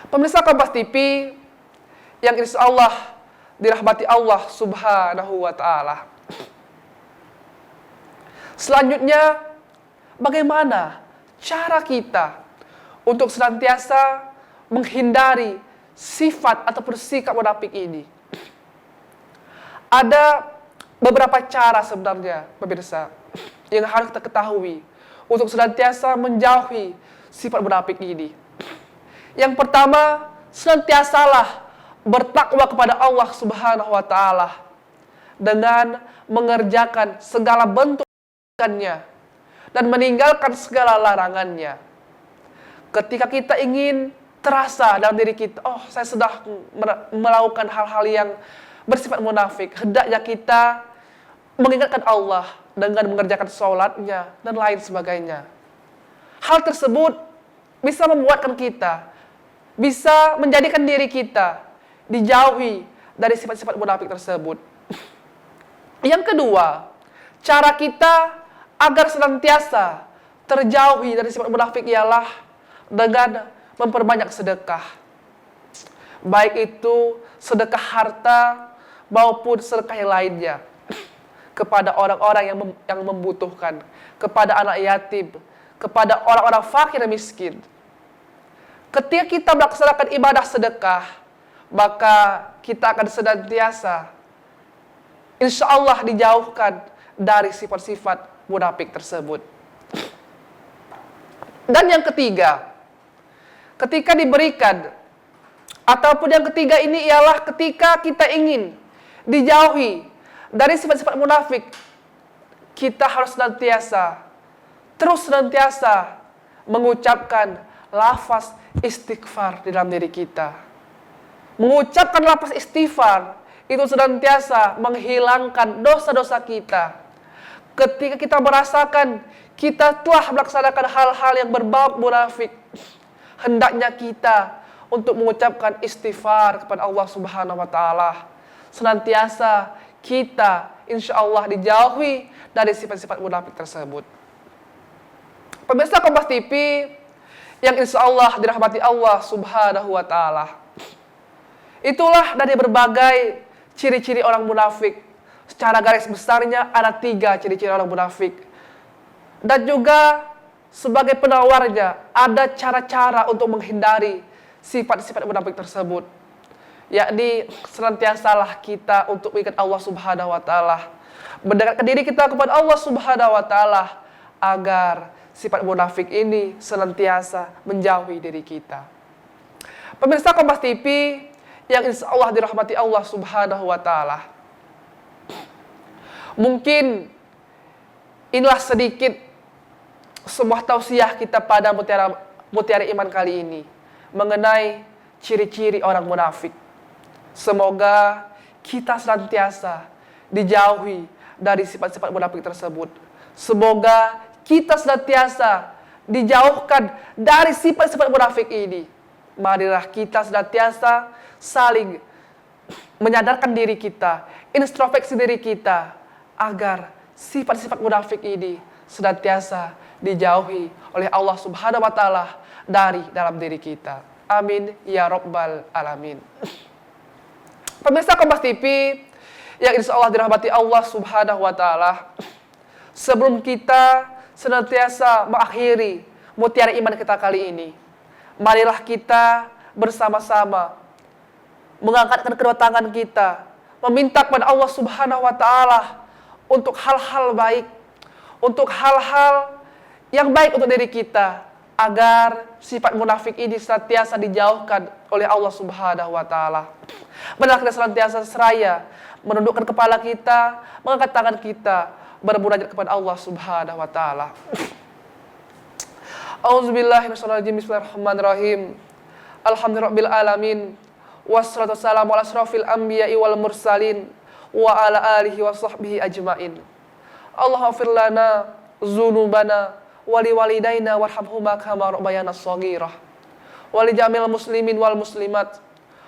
Pemirsa Kompas TV yang insya Allah dirahmati Allah Subhanahu wa Ta'ala. Selanjutnya, bagaimana cara kita untuk senantiasa menghindari sifat ataupun sikap munafik ini? Ada beberapa cara sebenarnya, pemirsa, yang harus kita ketahui untuk senantiasa menjauhi sifat munafik ini. Yang pertama, senantiasalah bertakwa kepada Allah Subhanahu wa Ta'ala dengan mengerjakan segala bentuknya dan meninggalkan segala larangannya. Ketika kita ingin terasa dalam diri kita, oh saya sudah melakukan hal-hal yang bersifat munafik, hendaknya kita mengingatkan Allah dengan mengerjakan sholatnya dan lain sebagainya. Hal tersebut bisa membuatkan kita, bisa menjadikan diri kita dijauhi dari sifat-sifat munafik tersebut. Yang kedua, cara kita agar senantiasa terjauhi dari sifat munafik ialah dengan memperbanyak sedekah. Baik itu sedekah harta maupun sedekah yang lainnya kepada orang-orang yang membutuhkan, kepada anak yatim, kepada orang-orang fakir dan miskin. Ketika kita melaksanakan ibadah sedekah, maka kita akan senantiasa insya Allah dijauhkan dari sifat-sifat munafik tersebut. Dan yang ketiga, ketika diberikan, ataupun yang ketiga ini ialah ketika kita ingin dijauhi dari sifat-sifat munafik, kita harus senantiasa mengucapkan lafaz istighfar di dalam diri kita. Mengucapkan lafaz istighfar itu senantiasa menghilangkan dosa-dosa kita. Ketika kita merasakan kita telah melaksanakan hal-hal yang berbau munafik, hendaknya kita untuk mengucapkan istighfar kepada Allah Subhanahu wa Ta'ala. Senantiasa kita insya Allah dijauhi dari sifat-sifat munafik tersebut. Pemirsa Kompas TV yang insya Allah dirahmati Allah Subhanahu wa Ta'ala. Itulah dari berbagai ciri-ciri orang munafik. Secara garis besarnya ada 3 ciri-ciri orang munafik. Dan juga sebagai penawarnya ada cara-cara untuk menghindari sifat-sifat munafik tersebut. Yakni senantiasalah kita untuk mengingat Allah Subhanahu wa Ta'ala, mendekatkan diri kita kepada Allah Subhanahu wa Ta'ala agar sifat munafik ini senantiasa menjauhi diri kita. Pemirsa Kompas TV yang insya Allah dirahmati Allah Subhanahu wa Ta'ala, mungkin inilah sedikit sebuah tausiah kita pada Mutiara Iman kali ini mengenai ciri-ciri orang munafik. Semoga kita senantiasa dijauhi dari sifat-sifat munafik tersebut. Semoga kita senantiasa dijauhkan dari sifat-sifat munafik ini. Marilah kita senantiasa saling menyadarkan diri kita, introspeksi diri kita, agar sifat-sifat munafik ini senantiasa dijauhi oleh Allah Subhanahu wa Ta'ala dari dalam diri kita. Amin ya Rabbal Alamin. Pemirsa Kompas TV yang insya Allah dirahmati Allah Subhanahu wa Ta'ala, sebelum kita senantiasa mengakhiri Mutiara Iman kita kali ini, marilah kita bersama-sama mengangkatkan kedua tangan kita, meminta kepada Allah Subhanahu wa Ta'ala untuk hal-hal baik, untuk hal-hal yang baik untuk diri kita, agar sifat munafik ini senantiasa dijauhkan oleh Allah Subhanahu wa Ta'ala. Marilah kita senantiasa seraya menundukkan kepala kita, mengangkat tangan kita, bermunajat kepada Allah Subhanahu wa Ta'ala. A'udzubillahi minasyaitonir rajim. Bismillahirrahmanirrahim. Alhamdulillahirabbil alamin. Wassalatu wassalamu ala asrofil anbiya'i wal mursalin wa ala alihi wa sahbihi ajmain. Allahumma ighfir lana dzunubana wa liwalidayna warhamhuma kama rabbayana shaghira. Wa li jamil muslimin wal muslimat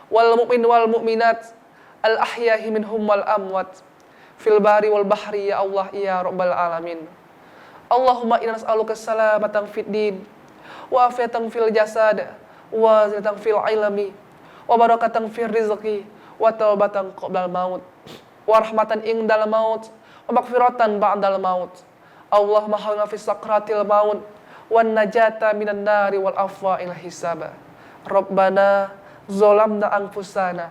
wal mu'min wal mu'minat al ahya'i minhum wal amwat fil bari wal bahri ya Allah ya rabbal alamin. Allahumma inna nas'aluka salamatan fid din wa afiatan fil jasad wa ziyadatan fil ilmi, wa barakatan fil rizqi, wa taubatan qabla al-maut, wa rahmatan indal maut, wa maghfiratan ba'dal maut. Allahumma hawna fi sakratil maut, wan najata minan nari wal afwa ila hisaba. Rabbana zolamna anfusana,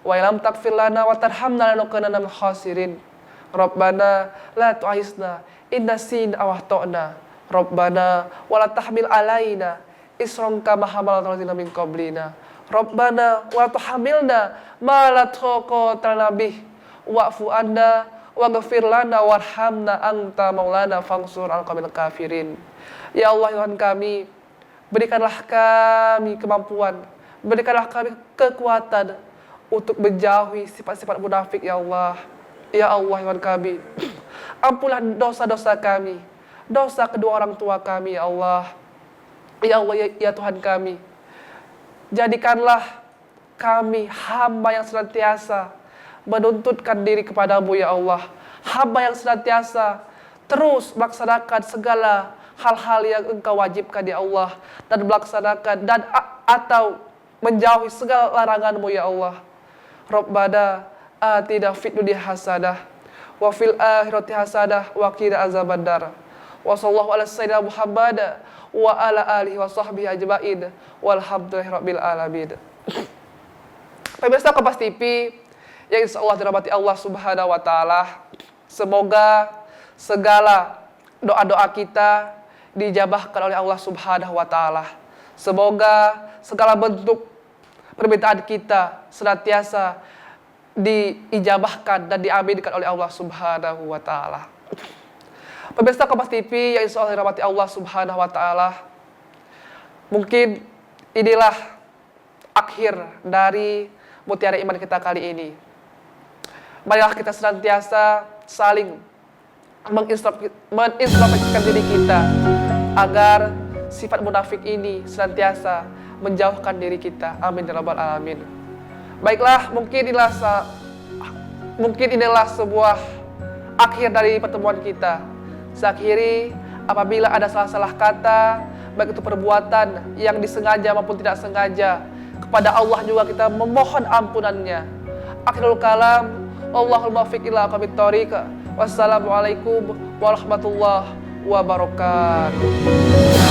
wa ilam taghfir lana wa tarhamna lanakunanna minal khasirin. Rabbana la tu'aizna in nasina aw akhtana. Rabbana wa la tahmil alaina isran kama hamaltahu 'alal ladzina min qablina. Rabbana wa la tuhammilna ma la taqata lana bih wa'fu 'anna waghfir lana warhamna anta maulana fansur al-qawmil kafirin. Ya Allah Tuhan kami, berikanlah kami kemampuan, berikanlah kami kekuatan untuk menjauhi sifat-sifat munafik ya Allah. Ya Allah Tuhan kami, ampunlah dosa-dosa kami, dosa kedua orang tua kami ya Allah. Ya Allah ya Tuhan kami, jadikanlah kami hamba yang senantiasa menuntutkan diri kepadamu ya Allah. Hamba yang senantiasa terus melaksanakan segala hal-hal yang engkau wajibkan ya Allah, dan melaksanakan atau menjauhi segala laranganmu ya Allah. Rabbana atina fid dunya hasanah wa fil akhirati hasanah wa qina azabannar. Wa sallallahu ala sayyidina Muhammad wa ala alihi wa sahbihi ajmain walhamdulillahi rabbil alamin. Pemirsa Kompas TV yang insyaallah dirahmati Allah Subhanahu wa taala, semoga segala doa-doa kita dijabahkan oleh Allah Subhanahu wa taala. Semoga segala bentuk permintaan kita senantiasa diijabahkan dan diaminkan oleh Allah Subhanahu wa taala. Pemirsa Kompas TV yang insyaallah dirahmati Allah Subhanahu wa taala, mungkin inilah akhir dari Mutiara Iman kita kali ini. Marilah kita senantiasa saling mengintrospeksikan diri kita agar sifat munafik ini senantiasa menjauhkan diri kita. Amin ya rabbal alamin. Baiklah, mungkin inilah sebuah akhir dari pertemuan kita. Saya akhiri, apabila ada salah-salah kata, baik itu perbuatan yang disengaja maupun tidak sengaja, kepada Allah juga kita memohon ampunannya. Akhirul kalam, Allahul muwaffiq ila aqwamit thoriq. Wassalamualaikum warahmatullahi wabarakatuh.